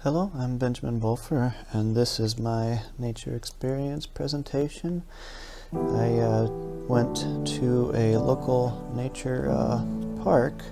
Hello, I'm Benjamin Bulfer, and this is my nature experience presentation. I went to a local nature park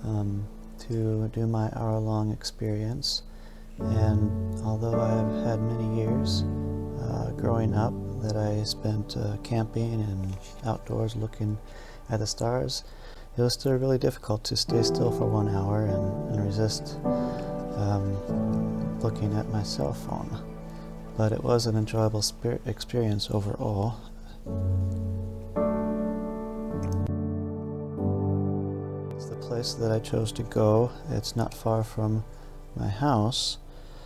to do my hour-long experience, and although I've had many years growing up that I spent camping and outdoors looking at the stars, it was still really difficult to stay still for 1 hour and resist looking at my cell phone. But it was an enjoyable experience overall. It's the place that I chose to go. It's not far from my house.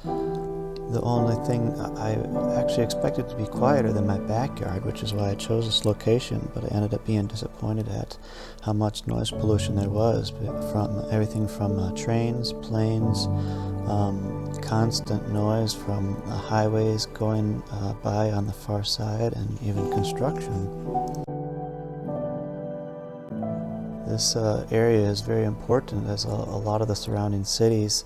The only thing, I actually expected to be quieter than my backyard, which is why I chose this location, but I ended up being disappointed at how much noise pollution there was, from everything from trains, planes, constant noise from highways going by on the far side, and even construction. This area is very important, as a lot of the surrounding cities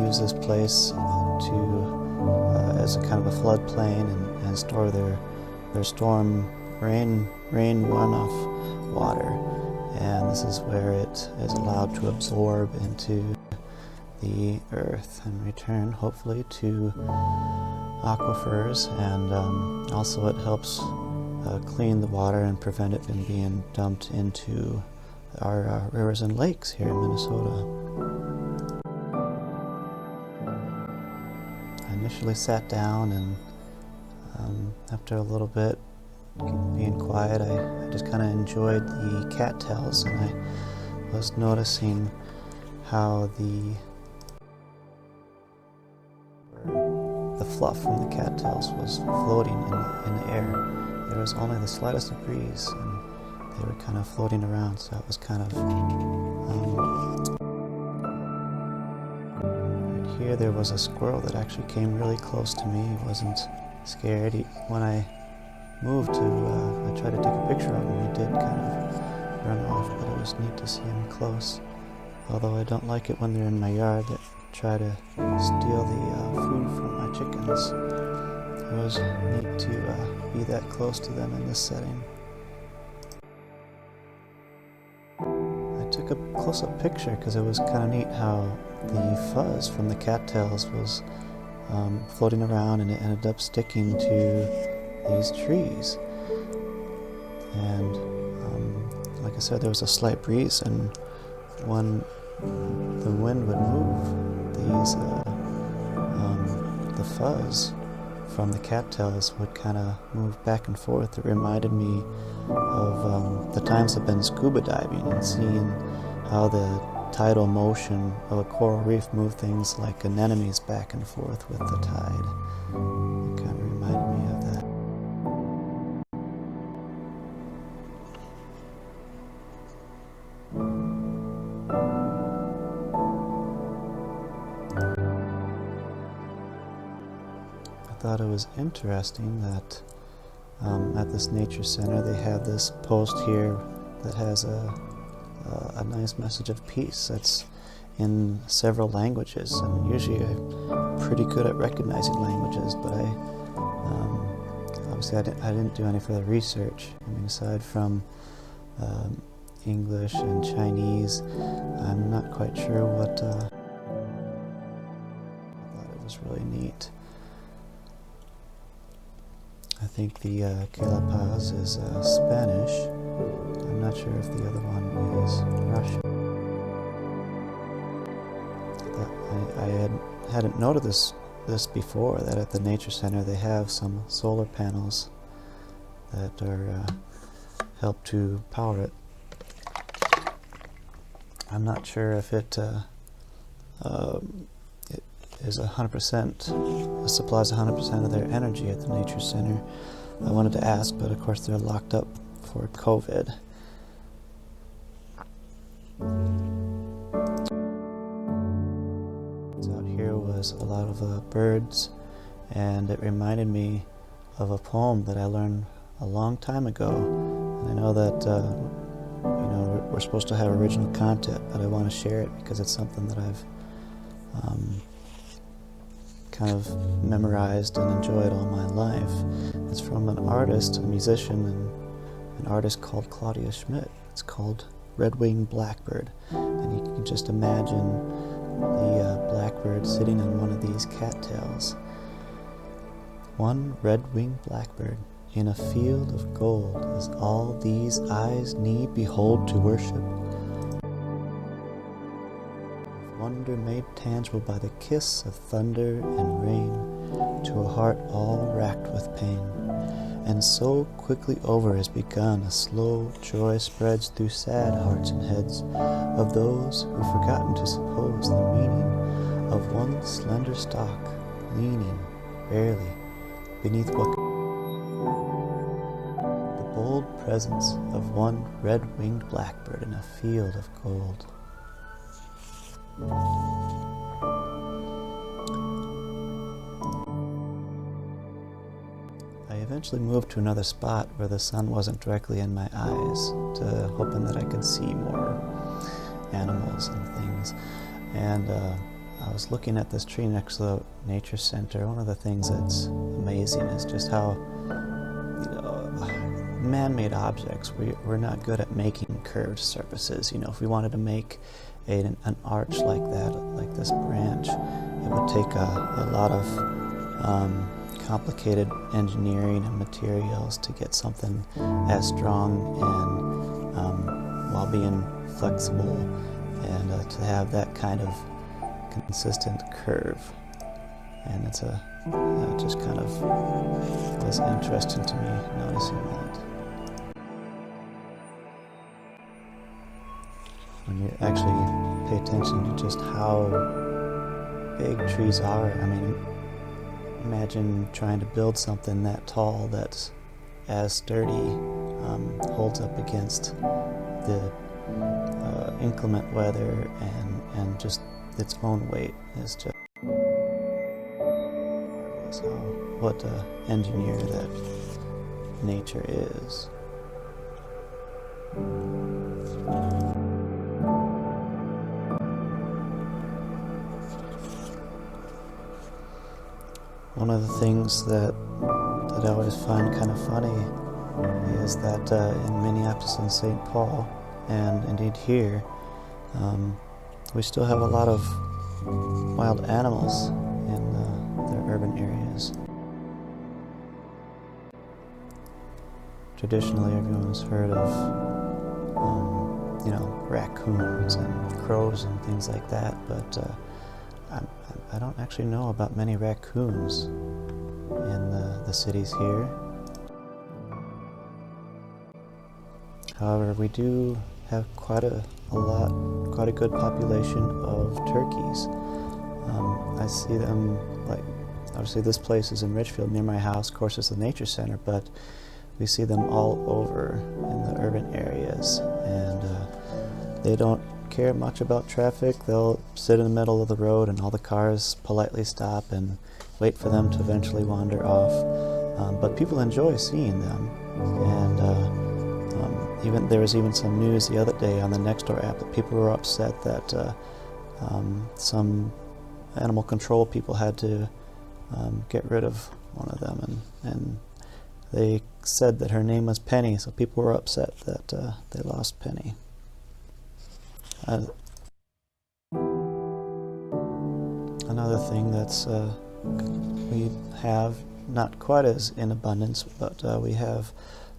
use this place to as a kind of a floodplain and store their storm rain runoff water, and this is where it is allowed to absorb into the earth and return hopefully to aquifers, and also it helps clean the water and prevent it from being dumped into our rivers and lakes here in Minnesota. I initially sat down, and after a little bit being quiet, I just kind of enjoyed the cattails, and I was noticing how the fluff from the cattails was floating in the air. There was only the slightest of breeze, and they were kind of floating around, so it was kind of right here there was a squirrel that actually came really close to me. He wasn't scared. When I moved to I tried to take a picture of him, he did kind of run off, but it was neat to see him close. Although I don't like it when they're in my yard that try to steal the food from my chickens. It was neat to be that close to them in this setting. I took a close-up picture because it was kind of neat how the fuzz from the cattails was floating around, and it ended up sticking to these trees. And like I said, there was a slight breeze, and when the wind would move the fuzz from the cattails would kind of move back and forth. It reminded me of the times I've been scuba diving and seeing how the tidal motion of a coral reef move things like anemones back and forth with the tide. It kind of reminded me of that. I thought it was interesting that at this nature center they have this post here that has a nice message of peace that's in several languages, and usually I'm pretty good at recognizing languages, but obviously I didn't do any further research. I mean, aside from English and Chinese, I'm not quite sure what I thought it was really neat. I think the Que La Paz is Spanish. I'm not sure if the other one is Russian. I hadn't noted this before, that at the Nature Center they have some solar panels that are help to power it. I'm not sure if it is 100%, supplies 100% of their energy at the Nature Center. I wanted to ask, but of course they're locked up for COVID. Out here was a lot of birds, and it reminded me of a poem that I learned a long time ago. And I know that we're supposed to have original content, but I want to share it because it's something that I've kind of memorized and enjoyed all my life. It's from an artist, a musician, and an artist called Claudia Schmidt. It's called Red-Winged Blackbird, and you can just imagine the blackbird sitting on one of these cattails. One red-winged blackbird in a field of gold is all these eyes need behold to worship. Wonder made tangible by the kiss of thunder and rain, to a heart all racked with pain. And so quickly over is begun, a slow joy spreads through sad hearts and heads of those who've forgotten to suppose the meaning of one slender stalk, leaning barely beneath what the bold presence of one red-winged blackbird in a field of gold. I eventually moved to another spot where the sun wasn't directly in my eyes, hoping that I could see more animals and things. And I was looking at this tree next to the nature center. One of the things that's amazing is just how, man-made objects, we're not good at making curved surfaces. If we wanted to make an arch like that, like this branch, it would take a lot of complicated engineering and materials to get something as strong and while being flexible, and to have that kind of consistent curve. And it's just kind of was interesting to me noticing that. When you actually pay attention to just how big trees are, imagine trying to build something that tall that's as sturdy, holds up against the inclement weather and just its own weight is just marvelous. What an engineer that nature is. One of the things that I always find kind of funny is that in Minneapolis and St. Paul, and indeed here, we still have a lot of wild animals in the urban areas. Traditionally, everyone's heard of, raccoons and crows and things like that, but I don't actually know about many raccoons in the cities here. However, we do have quite a good population of turkeys. I see them, obviously this place is in Richfield near my house. Of course, it's the nature center, but we see them all over in the urban areas, and they don't care much about traffic. They'll sit in the middle of the road and all the cars politely stop and wait for them to eventually wander off. But people enjoy seeing them, and there was even some news the other day on the Nextdoor app that people were upset that some animal control people had to get rid of one of them, and they said that her name was Penny, so people were upset that they lost Penny. Another thing that's we have, not quite as in abundance, but we have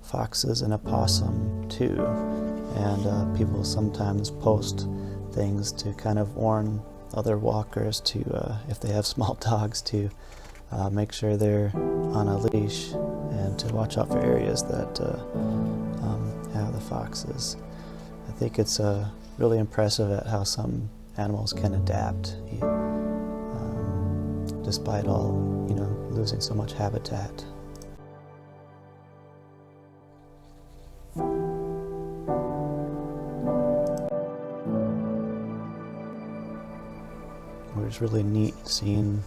foxes and opossum too, and people sometimes post things to kind of warn other walkers to, if they have small dogs, to make sure they're on a leash and to watch out for areas that have the foxes. I think it's really impressive at how some animals can adapt, despite all, losing so much habitat. It was really neat seeing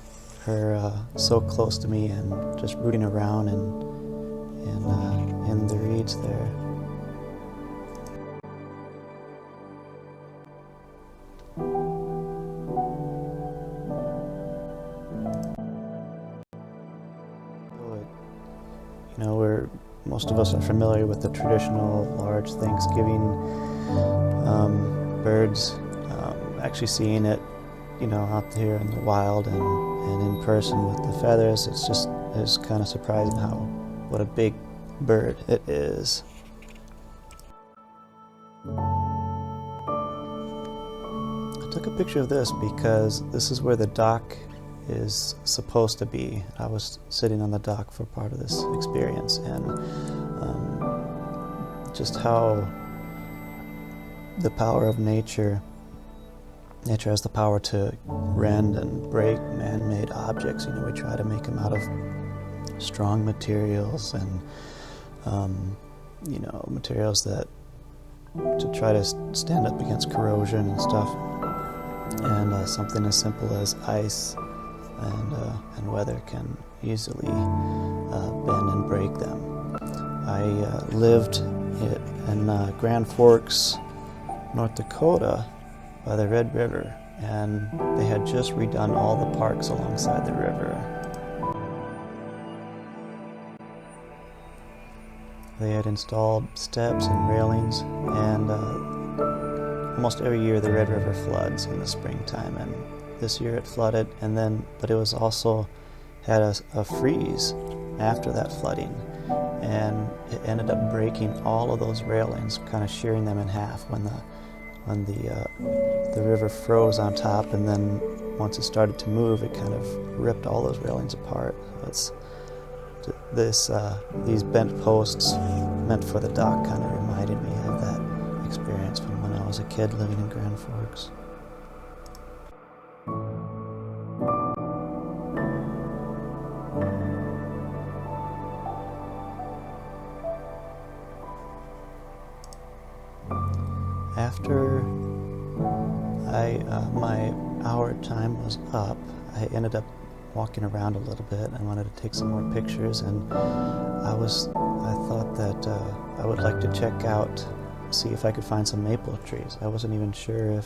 her so close to me and just rooting around in the reeds there. most of us are familiar with the traditional large Thanksgiving birds. Actually seeing it, out here in the wild and in person with the feathers, it's kind of surprising what a big bird it is. I took a picture of this because this is where the dock is supposed to be. I was sitting on the dock for part of this experience, and just how the power of nature has the power to rend and break man-made objects. We try to make them out of strong materials and materials that to try to stand up against corrosion and stuff. And something as simple as ice and weather can easily bend and break them. I lived in Grand Forks, North Dakota, by the Red River, and they had just redone all the parks alongside the river. They had installed steps and railings, and almost every year the Red River floods in the springtime, and this year it flooded, but it was also had a freeze after that flooding, and it ended up breaking all of those railings, kind of shearing them in half when the river froze on top, and then once it started to move, it kind of ripped all those railings apart. These bent posts meant for the dock kind of reminded me of that experience from when I was a kid living in Grand Forks. After my hour time was up, I ended up walking around a little bit. I wanted to take some more pictures, and I thought that I would like to check out, see if I could find some maple trees. I wasn't even sure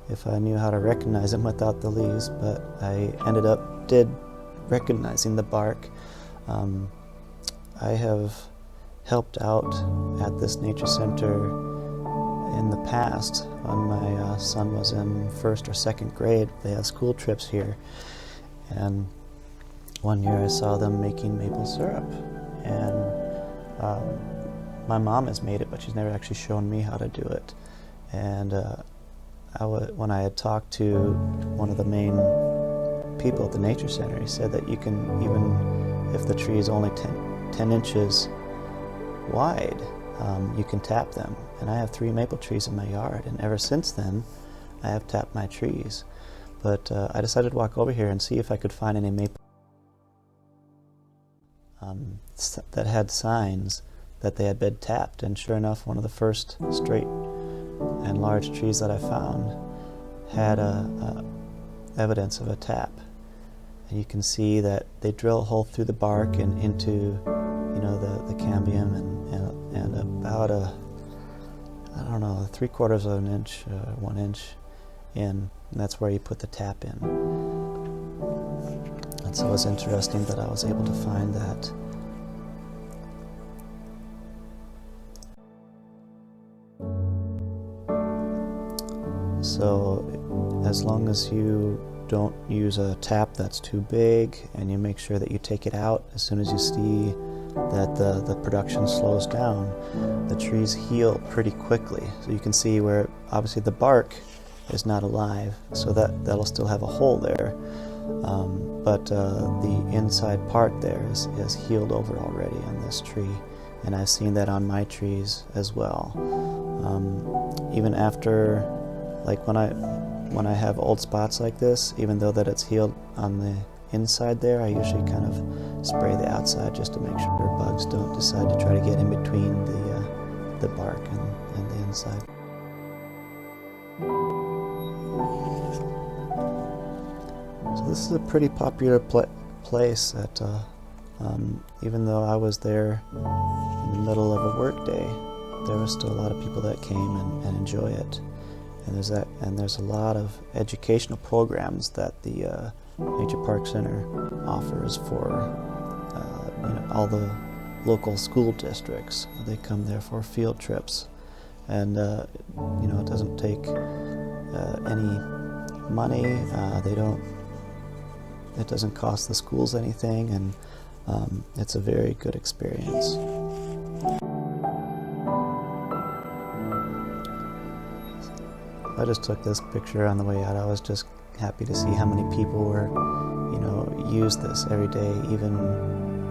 if I knew how to recognize them without the leaves, but I did recognizing the bark. I have helped out at this nature center in the past when my son was in 1st or 2nd grade. They had school trips here, and one year I saw them making maple syrup, and my mom has made it, but she's never actually shown me how to do it. And when I had talked to one of the main people at the nature center, he said that you can, even if the tree is only 10 inches wide, you can tap them. And I have 3 maple trees in my yard, and ever since then I have tapped my trees. But I decided to walk over here and see if I could find any maple that had signs that they had been tapped. And sure enough, one of the first straight and large trees that I found had evidence of a tap. And you can see that they drill a hole through the bark and into the cambium, and about I don't know, 3/4 of an inch, 1 inch in, and that's where you put the tap in. And so it's interesting that I was able to find that. So as long as you don't use a tap that's too big, and you make sure that you take it out as soon as you see that the production slows down, the trees heal pretty quickly. So you can see where obviously the bark is not alive, so that'll still have a hole there, but the inside part there is healed over already on this tree, and I've seen that on my trees as well. Even after, like when I have old spots like this, even though that it's healed on the inside there, I usually kind of spray the outside just to make sure bugs don't decide to try to get in between the bark and the inside. So this is a pretty popular place that even though I was there in the middle of a work day, there was still a lot of people that came and enjoy it. And there's a lot of educational programs that the Nature Park Center offers for all the local school districts. They come there for field trips, and it doesn't take any money. It doesn't cost the schools anything, and it's a very good experience. I just took this picture on the way out. I was just happy to see how many people were, use this every day, even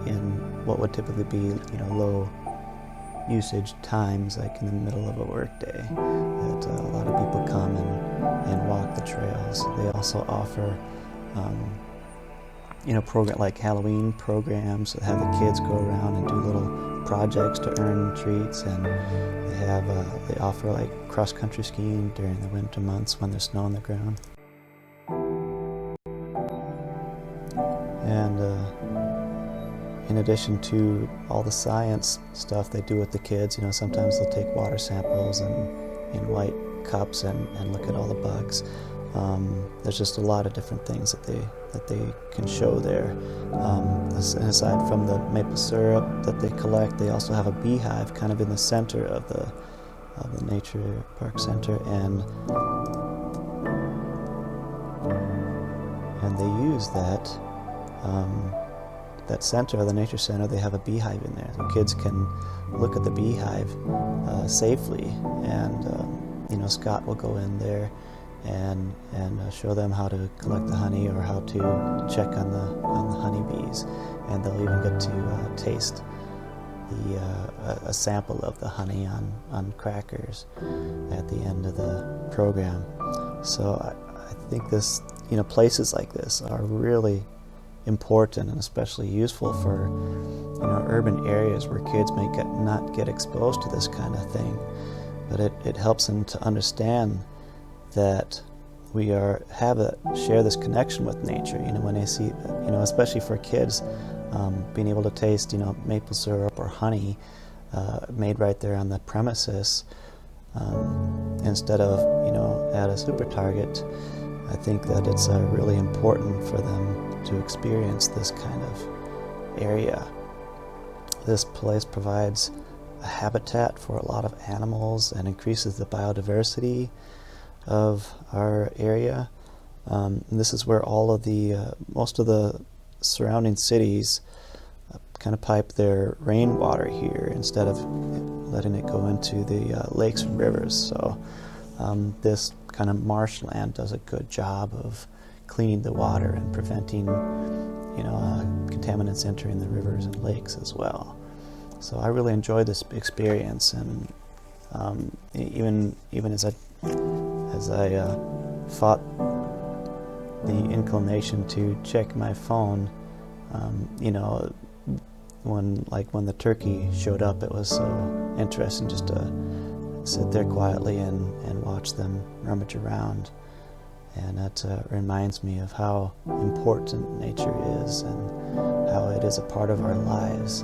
in what would typically be, low usage times, like in the middle of a work day. That a lot of people come and walk the trails. They also offer, program like Halloween programs that have the kids go around and do little projects to earn treats, and they offer like cross-country skiing during the winter months when there's snow on the ground. And in addition to all the science stuff they do with the kids, sometimes they'll take water samples in white cups and look at all the bugs. There's just a lot of different things that they can show there. And aside from the maple syrup that they collect, they also have a beehive kind of in the center of the nature park center, and they use that center of the nature center. They have a beehive in there, so kids can look at the beehive safely, and Scott will go in there and show them how to collect the honey, or how to check on the honeybees, and they'll even get to taste a sample of the honey on crackers at the end of the program. So I think this, places like this are really important and especially useful for urban areas where kids may not get exposed to this kind of thing, but it helps them to understand that we share this connection with nature. When they see, especially for kids, being able to taste, maple syrup or honey made right there on the premises, instead of, at a super target. I think that it's really important for them to experience this kind of area. This place provides a habitat for a lot of animals and increases the biodiversity of our area. And this is where all of most of the surrounding cities kind of pipe their rainwater here instead of letting it go into the lakes and rivers. So this kind of marshland does a good job of cleaning the water and preventing contaminants entering the rivers and lakes as well. So I really enjoyed this experience, and even as I fought the inclination to check my phone, when the turkey showed up, it was so interesting just to sit there quietly and watch them rummage around. And that reminds me of how important nature is, and how it is a part of our lives,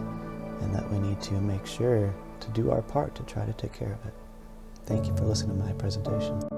and that we need to make sure to do our part to try to take care of it. Thank you for listening to my presentation.